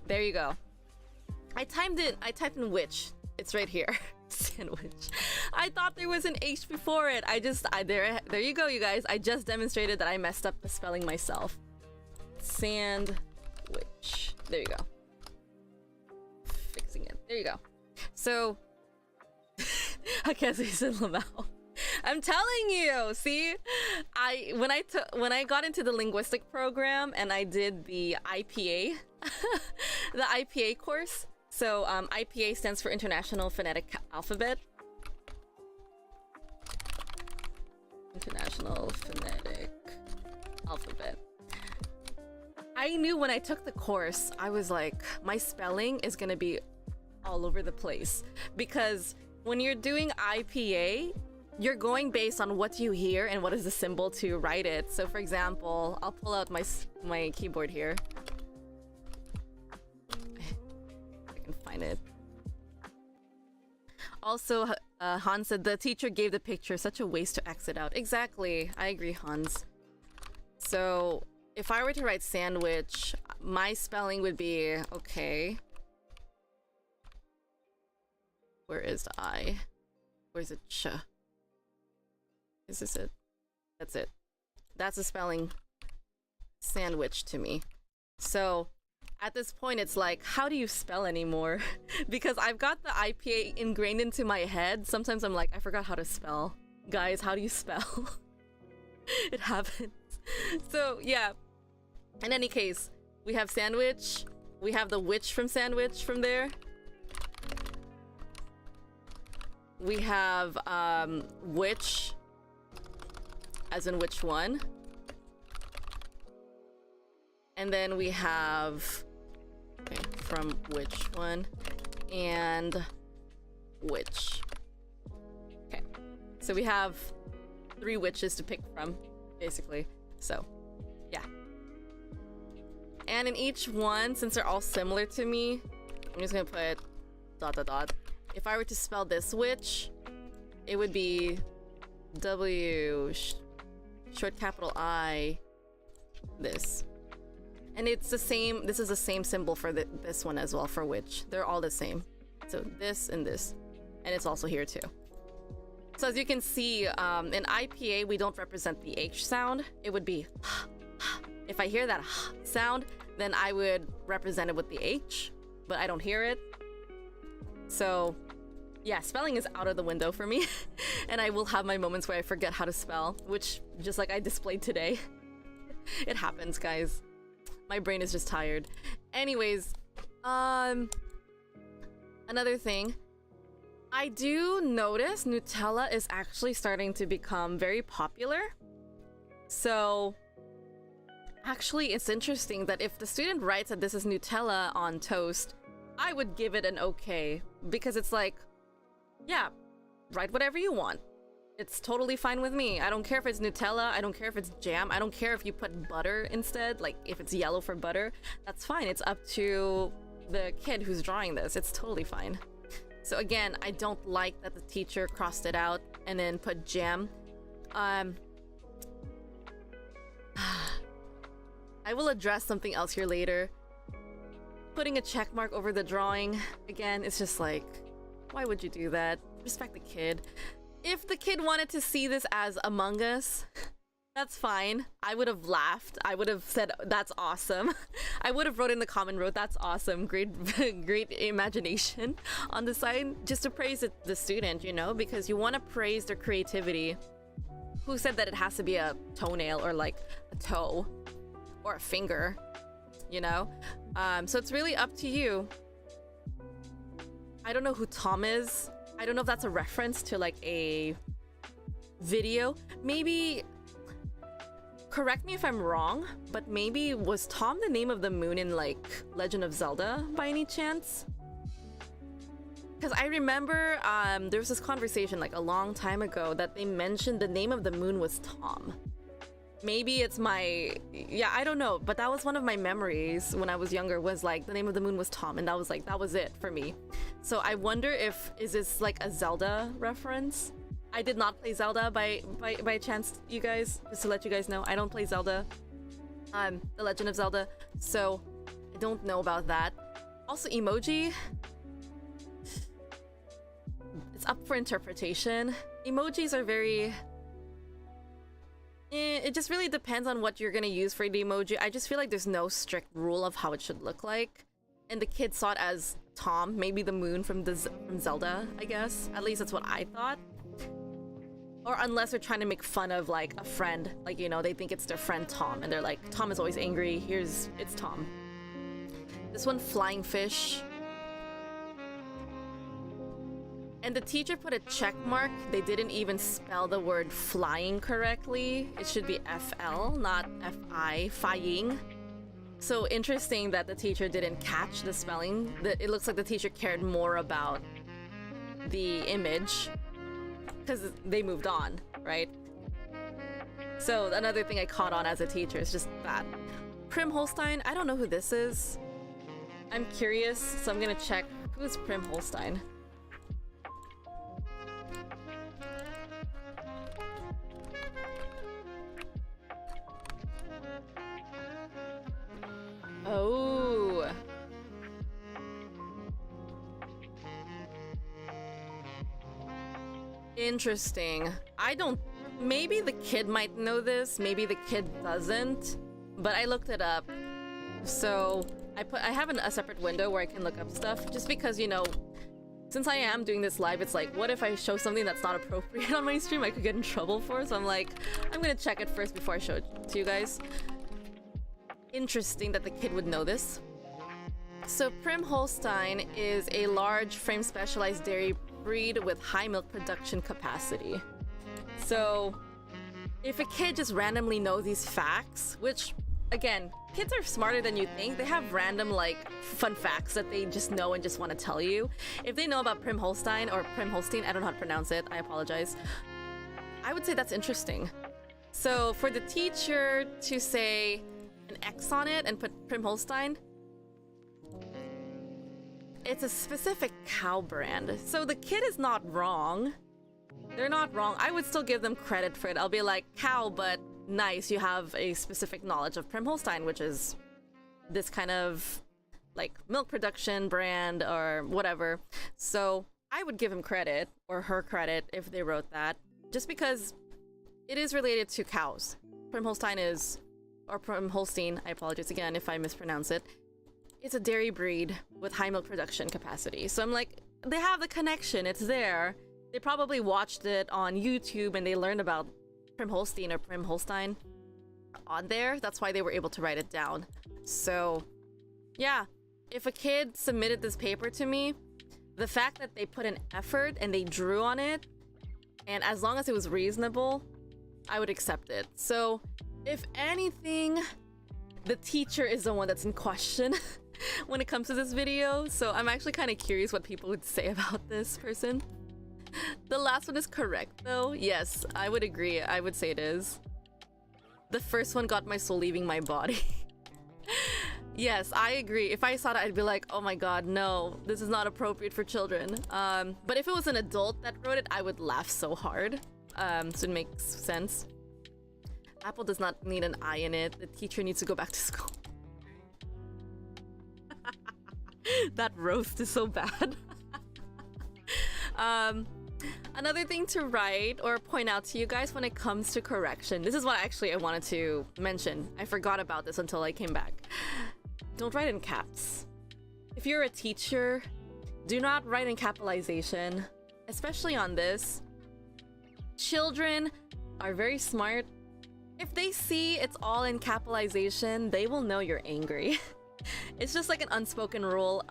There you go. I typed in witch. It's right here. Sandwich. I thought there was an H before it. There you go, you guys. I just demonstrated that I messed up the spelling myself. Sandwich. There you go. Fixing it. There you go. So, Hakezu said Lamau. I'm telling you. See, when I got into the linguistic program and I did the IPA, the IPA course. So IPA stands for International Phonetic Alphabet. International Phonetic Alphabet. I knew when I took the course, I was like, my spelling is gonna be all over the place. Because when you're doing IPA, you're going based on what you hear and what is the symbol to write it. So for example, I'll pull out my keyboard here. I can find it. Also, Hans said the teacher gave the picture, such a waste to exit out. Exactly, I agree, Hans. So if I were to write sandwich, my spelling would be, okay. Where is the I? Where's the ch? Is this it? That's it. That's the spelling sandwich to me. So at this point, it's like, how do you spell anymore? Because I've got the IPA ingrained into my head. Sometimes I'm like, I forgot how to spell. Guys, how do you spell? It happens. So yeah. In any case, we have sandwich. We have the witch from sandwich from there. We have which, as in which one. And then we have, okay, from which one, and which. Okay, so we have 3 witches to pick from, basically. So, yeah. And in each one, since they're all similar to me, I'm just gonna put ... If I were to spell this witch, it would be W short capital I this. And it's the same, this is the same symbol for this one as well, for which they're all the same. So this and this, and it's also here too. So as you can see, in IPA, we don't represent the H sound. It would be, if I hear that sound, then I would represent it with the H, but I don't hear it. So yeah, spelling is out of the window for me. And I will have my moments where I forget how to spell, which just like I displayed today. It happens, guys. My brain is just tired. Anyways, another thing. I do notice Nutella is actually starting to become very popular. So actually it's interesting that if the student writes that this is Nutella on toast, I would give it an okay, because it's like, yeah, write whatever you want. It's totally fine with me. I don't care if it's Nutella, I don't care if it's jam, I don't care if you put butter instead, like if it's yellow for butter, that's fine. It's up to the kid who's drawing this. It's totally fine. So again, I don't like that the teacher crossed it out and then put jam. I will address something else here later. Putting a check mark over the drawing, again, it's just like, why would you do that? Respect the kid. If the kid wanted to see this as Among Us, that's fine. I would have laughed. I would have said, that's awesome. I would have wrote in the comment, wrote, that's awesome. Great, great imagination on the side, just to praise the student, you know, because you want to praise their creativity. Who said that it has to be a toenail or like a toe or a finger, you know? So it's really up to you. I don't know who Tom is. I don't know if that's a reference to like a video. Maybe, correct me if I'm wrong, but maybe was Tom the name of the moon in like Legend of Zelda by any chance? Because I remember there was this conversation like a long time ago that they mentioned the name of the moon was Tom. Maybe it's my, yeah, I don't know, but that was one of my memories when I was younger, was like the name of the moon was Tom, and that was like, that was it for me. So I wonder if, is this like a Zelda reference? I did not play Zelda by chance, you guys, just to let you guys know. I don't play Zelda, The Legend of Zelda, so I don't know about that. Also, emoji, it's up for interpretation. Emojis are very, it just really depends on what you're gonna use for the emoji. I just feel like there's no strict rule of how it should look like. And the kid saw it as Tom, maybe the moon from Zelda, I guess. At least that's what I thought. Or unless they're trying to make fun of like a friend, like, you know, they think it's their friend Tom, and they're like, Tom is always angry, it's Tom. This one, flying fish. And the teacher put a check mark. They didn't even spell the word flying correctly. It should be FL, not FI, flying. So interesting that the teacher didn't catch the spelling. It looks like the teacher cared more about the image because they moved on, right? So another thing I caught on as a teacher is just that. Prim Holstein, I don't know who this is. I'm curious, so I'm gonna check. Who is Prim Holstein? Oh. Interesting. I don't... Maybe the kid might know this, maybe the kid doesn't, but I looked it up. So I have a separate window where I can look up stuff, just because, you know, since I am doing this live, it's like, what if I show something that's not appropriate on my stream I could get in trouble for? So I'm like, I'm gonna check it first before I show it to you guys. Interesting that the kid would know this. So Prim Holstein is a large frame specialized dairy breed with high milk production capacity. So if a kid just randomly knows these facts, which again, kids are smarter than you think. They have random like fun facts that they just know and just want to tell you. If they know about Prim Holstein or Prim Holstein, I don't know how to pronounce it, I apologize. I would say that's interesting. So for the teacher to say an X on it and put Prim Holstein, it's a specific cow brand. So the kid is not wrong. they're not wrong. I would still give them credit for it. I'll be like, cow, but nice, you have a specific knowledge of Prim Holstein, which is this kind of like milk production brand or whatever. So I would give him credit or her credit if they wrote that, just because it is related to cows. Prim Holstein is, or Prim Holstein, I apologize again if I mispronounce it. It's a dairy breed with high milk production capacity. So I'm like, they have the connection, it's there. They probably watched it on YouTube and they learned about Prim Holstein or Prim Holstein on there. That's why they were able to write it down. So yeah, if a kid submitted this paper to me, the fact that they put an effort and they drew on it, and as long as it was reasonable, I would accept it. So if anything, the teacher is the one that's in question when it comes to this video. So I'm actually kind of curious what people would say about this person. The last one is correct though. Yes, I would agree. I would say it is. The first one got my soul leaving my body. Yes, I agree. If I saw that, I'd be like, oh my god, no, this is not appropriate for children. But if it was an adult that wrote it, I would laugh so hard. So it makes sense. Apple does not need an I in it. The teacher needs to go back to school. That roast is so bad. Another thing to write or point out to you guys when it comes to correction. This is what actually I wanted to mention. I forgot about this until I came back. Don't write in caps. If you're a teacher, do not write in capitalization, especially on this. Children are very smart. If they see it's all in capitalization, they will know you're angry. It's just like an unspoken rule.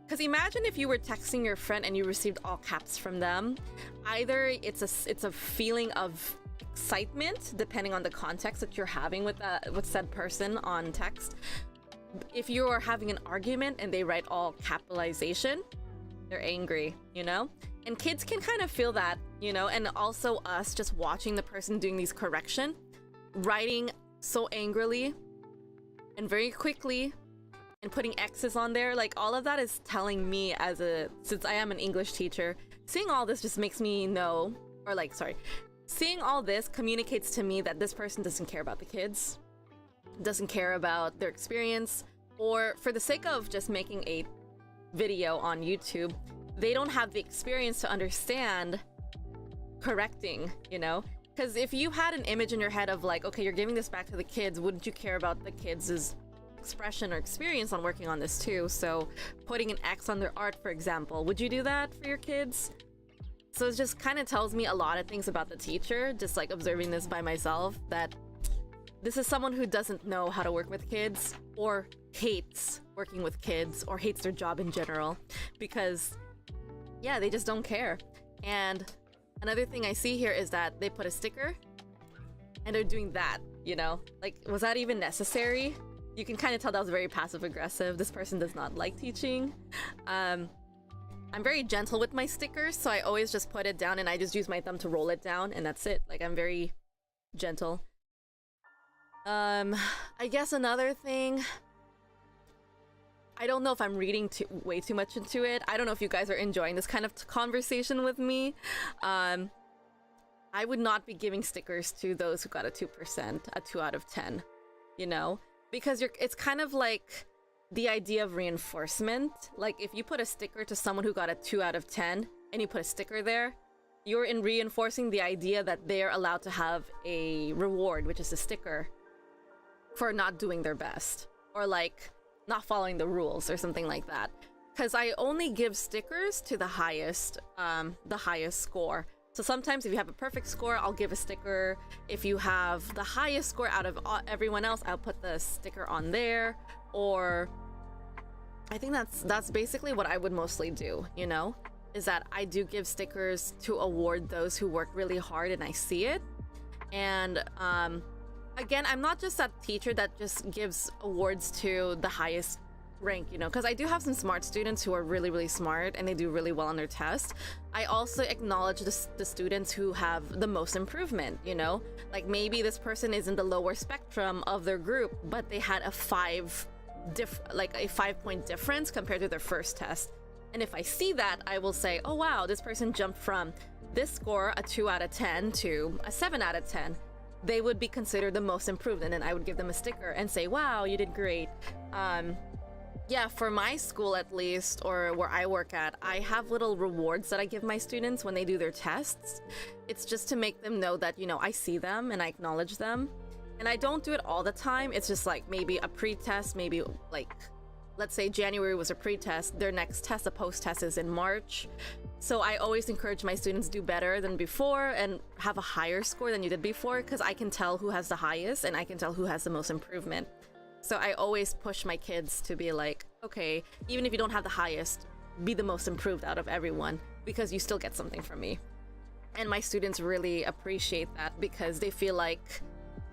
Because imagine if you were texting your friend and you received all caps from them. Either it's a feeling of excitement, depending on the context that you're having with said person on text. If you are having an argument and they write all capitalization, they're angry, you know? And kids can kind of feel that, you know? And also us just watching the person doing these correction, writing so angrily and very quickly, and putting X's on there, like all of that is telling me since I am an English teacher, seeing all this just makes me know, or like, sorry, seeing all this communicates to me that this person doesn't care about the kids, doesn't care about their experience, or for the sake of just making a video on YouTube, they don't have the experience to understand correcting, you know? Because if you had an image in your head of like, okay, you're giving this back to the kids, wouldn't you care about the kids' expression or experience on working on this too? So putting an X on their art, for example, would you do that for your kids? So it just kind of tells me a lot of things about the teacher, just like observing this by myself, that this is someone who doesn't know how to work with kids, or hates working with kids, or hates their job in general, because yeah, they just don't care. And another thing I see here is that they put a sticker and they're doing that, you know? Like, was that even necessary? You can kind of tell that was very passive aggressive. This person does not like teaching. I'm very gentle with my stickers, so I always just put it down and I just use my thumb to roll it down, and that's it. Like, I'm very gentle. I guess another thing, I don't know if I'm reading way too much into it. I don't know if you guys are enjoying this kind of conversation with me. I would not be giving stickers to those who got a 2%, a 2 out of 10, you know? Because it's kind of like the idea of reinforcement. Like, if you put a sticker to someone who got a 2 out of 10 and you put a sticker there, you're reinforcing the idea that they're allowed to have a reward, which is a sticker, for not doing their best, or like not following the rules or something like that. Because I only give stickers to the highest score. So sometimes if you have a perfect score, I'll give a sticker. If you have the highest score out of everyone else, I'll put the sticker on there. Or I think that's basically what I would mostly do, you know, is that I do give stickers to award those who work really hard and I see it. And again, I'm not just that teacher that just gives awards to the highest rank, you know, because I do have some smart students who are really, really smart and they do really well on their test. I also acknowledge the students who have the most improvement, you know, like maybe this person is in the lower spectrum of their group, but they had a 5-point difference compared to their first test. And if I see that, I will say, oh wow, this person jumped from this score, a 2 out of 10 to a 7 out of 10, they would be considered the most improved, and then I would give them a sticker and say, wow, you did great. Yeah, for my school at least, or where I work at, I have little rewards that I give my students when they do their tests. It's just to make them know that, you know, I see them and I acknowledge them. And I don't do it all the time. It's just like maybe a pre-test, maybe like, let's say January was a pre-test, their next test, a post-test is in March. So I always encourage my students do better than before and have a higher score than you did before, because I can tell who has the highest and I can tell who has the most improvement. So I always push my kids to be like, okay, even if you don't have the highest, be the most improved out of everyone, because you still get something from me. And my students really appreciate that because they feel like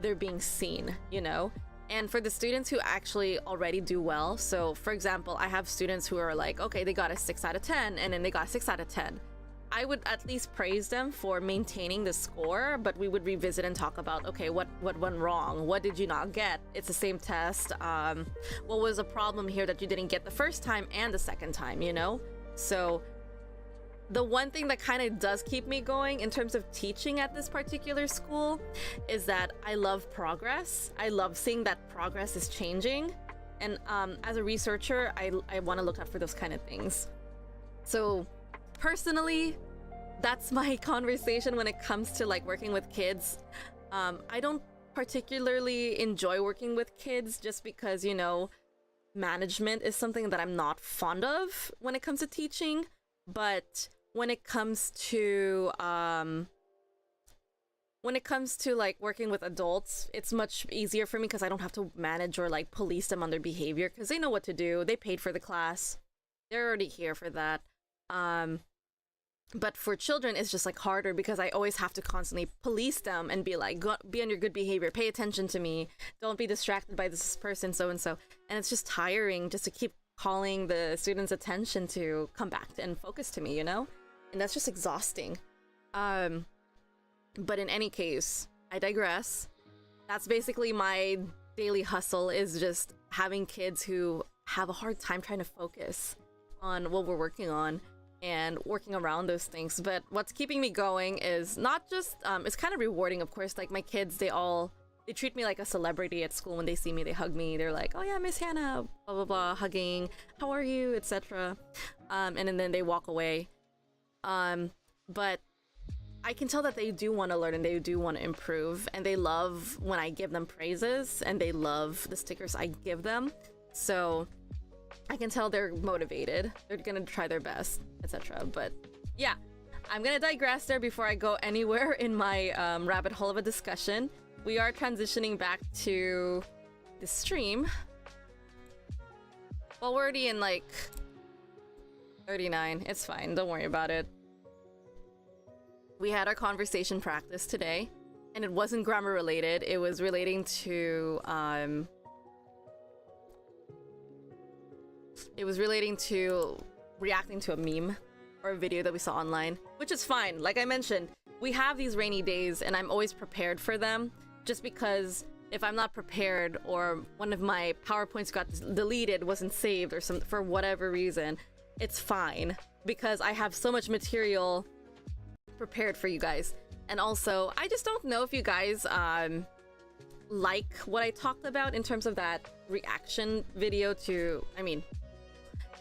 they're being seen, you know? And for the students who actually already do well, so for example, I have students who are like, okay, they got a 6 out of 10 and then they got a 6 out of 10. I would at least praise them for maintaining the score, but we would revisit and talk about, okay, what went wrong? What did you not get? It's the same test. What was a problem here that you didn't get the first time and the second time, you know? So the one thing that kind of does keep me going in terms of teaching at this particular school is that I love progress. I love seeing that progress is changing. And as a researcher, I want to look out for those kind of things. So personally, that's my conversation when it comes to like working with kids. I don't particularly enjoy working with kids just because, you know, management is something that I'm not fond of when it comes to teaching. But when it comes to like working with adults, it's much easier for me because I don't have to manage or like police them on their behavior, because they know what to do. They paid for the class. They're already here for that. But for children, it's just like harder because I always have to constantly police them and be like, be on your good behavior, pay attention to me, don't be distracted by this person, so and so. And it's just tiring just to keep calling the students' attention to come back and focus to me, you know? And that's just exhausting. But in any case, I digress. That's basically my daily hustle, is just having kids who have a hard time trying to focus on what we're working on and working around those things. But what's keeping me going is not just it's kind of rewarding, of course. Like my kids, they treat me like a celebrity at school. When they see me, they hug me. They're like, oh yeah, Miss Hannah, blah blah blah, hugging, how are you, etc. And then they walk away. But I can tell that they do want to learn and they do want to improve, and they love when I give them praises, and they love the stickers I give them. So I can tell they're motivated. They're gonna try their best, etc. But yeah, I'm gonna digress there before I go anywhere in my rabbit hole of a discussion. We are transitioning back to the stream. Well, we're already in like 39. It's fine. Don't worry about it. We had our conversation practice today, and it wasn't grammar related. It was relating to reacting to a meme or a video that we saw online, which is fine. Like I mentioned, we have these rainy days and I'm always prepared for them, just because if I'm not prepared or one of my PowerPoints got deleted, wasn't saved or some for whatever reason, it's fine because I have so much material prepared for you guys. And also, I just don't know if you guys like what I talked about in terms of that reaction video to,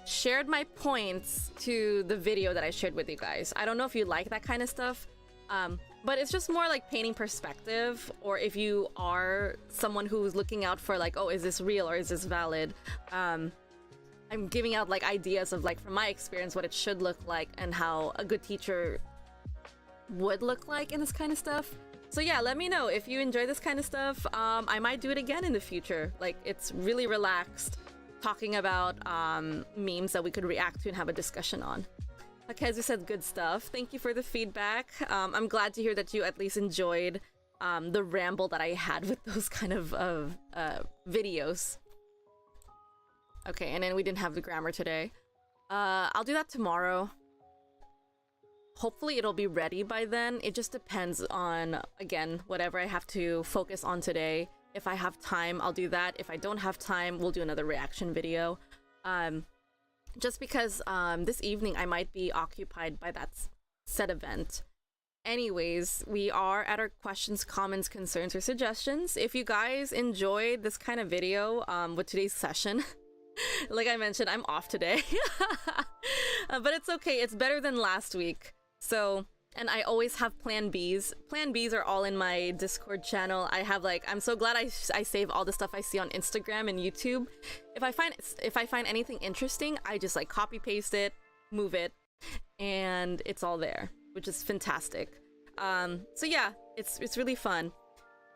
shared my points to the video that I shared with you guys. I don't know if you like that kind of stuff, but it's just more like painting perspective, or if you are someone who's looking out for like, oh, is this real or is this valid? I'm giving out like ideas of like from my experience what it should look like and how a good teacher would look like in this kind of stuff. So yeah, let me know if you enjoy this kind of stuff. I might do it again in the future. Like, it's really relaxed, talking about memes that we could react to and have a discussion on. Okay, as you said, good stuff. Thank you for the feedback. I'm glad to hear that you at least enjoyed the ramble that I had with those kind of videos. Okay, and then we didn't have the grammar today. I'll do that tomorrow. Hopefully it'll be ready by then. It just depends on, again, whatever I have to focus on today. If I have time, I'll do that. If I don't have time, we'll do another reaction video. Just because this evening I might be occupied by that said event. Anyways, we are at our questions, comments, concerns, or suggestions. If you guys enjoyed this kind of video with today's session, like I mentioned, I'm off today. But it's okay. It's better than last week. So, and I always have plan Bs. Plan Bs are all in my Discord channel. I have like, I'm so glad I save all the stuff I see on Instagram and YouTube. If I find anything interesting, I just like copy paste it, move it, and it's all there, which is fantastic. So yeah, it's really fun.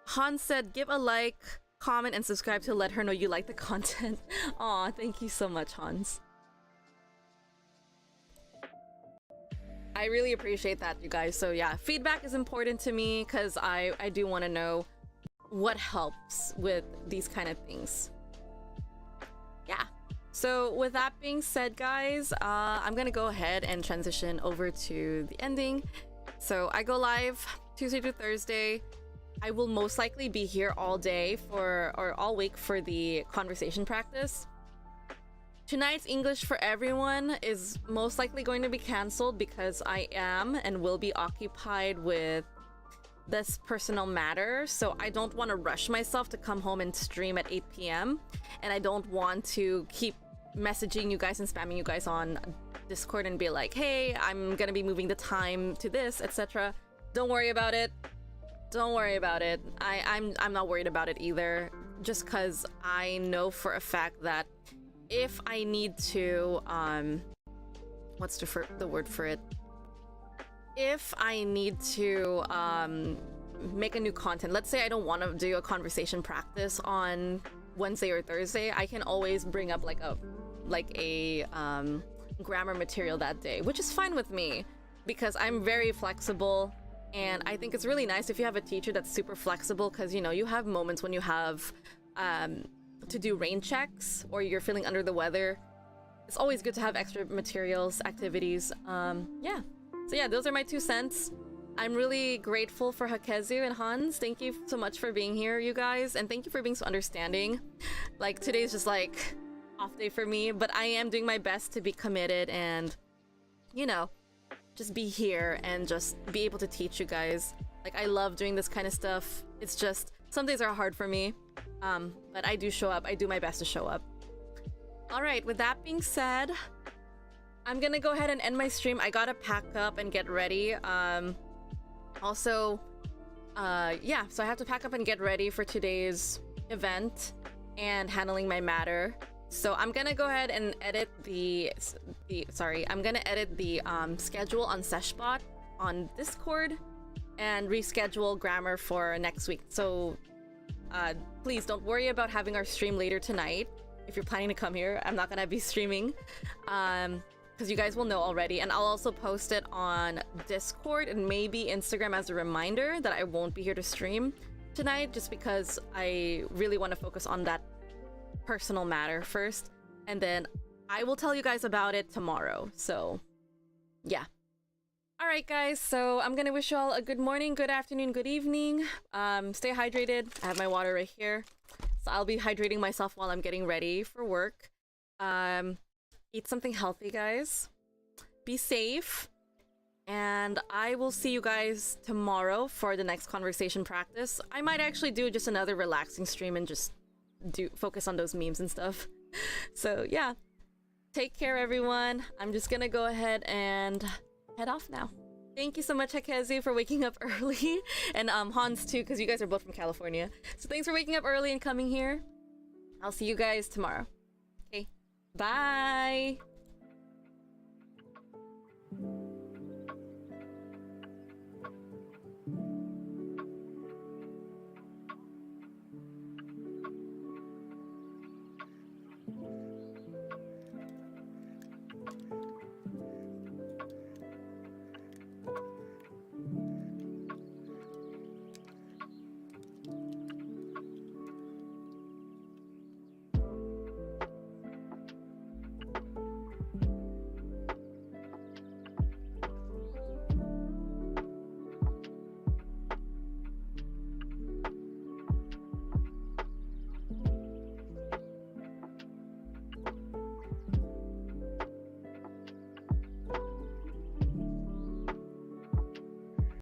Hans said, give a like, comment, and subscribe to let her know you like the content. Aw, thank you so much, Hans. I really appreciate that, you guys. So yeah, feedback is important to me because I do want to know what helps with these kind of things. Yeah. So with that being said, guys, I'm gonna go ahead and transition over to the ending. So I go live Tuesday to Thursday. I will most likely be here all day or all week for the conversation practice. Tonight's English for Everyone is most likely going to be canceled because I am and will be occupied with this personal matter. So I don't want to rush myself to come home and stream at 8 p.m. And I don't want to keep messaging you guys and spamming you guys on Discord and be like, hey, I'm gonna be moving the time to this, etc. Don't worry about it. Don't worry about it. I'm not worried about it either, just because I know for a fact that if I need to what's the word for it, if I need to make a new content, let's say I don't want to do a conversation practice on Wednesday or Thursday, I can always bring up like a grammar material that day, which is fine with me because I'm very flexible. And I think it's really nice if you have a teacher that's super flexible, because you know, you have moments when you have to do rain checks or you're feeling under the weather. It's always good to have extra materials, activities. Yeah. So yeah, those are my 2 cents. I'm really grateful for Hakezu and Hans. Thank you so much for being here, you guys, and thank you for being so understanding. Like, today's just like off day for me, but I am doing my best to be committed and, you know, just be here and just be able to teach you guys. Like, I love doing this kind of stuff. It's just, some days are hard for me, but I do show up. I do my best to show up. All right, with that being said, I'm gonna go ahead and end my stream. I gotta pack up and get ready. Also, yeah, so I have to pack up and get ready for today's event and handling my matter. So I'm gonna go ahead and edit I'm gonna edit the schedule on Seshbot on Discord and reschedule grammar for next week. So please don't worry about having our stream later tonight. If you're planning to come here, I'm not gonna be streaming because you guys will know already. And I'll also post it on Discord and maybe Instagram as a reminder that I won't be here to stream tonight, just because I really want to focus on that personal matter first, and then I will tell you guys about it tomorrow. So yeah. All right, guys, so I'm gonna wish you all a good morning, good afternoon, good evening. Stay hydrated. I have my water right here, so I'll be hydrating myself while I'm getting ready for work. Eat something healthy, guys. Be safe, and I will see you guys tomorrow for the next conversation practice. I might actually do just another relaxing stream and just focus on those memes and stuff. So yeah, take care, everyone. I'm just gonna go ahead and head off now. Thank you so much, Hakezu, for waking up early, and Hans too, because you guys are both from California. So thanks for waking up early and coming here. I'll see you guys tomorrow. Okay, bye.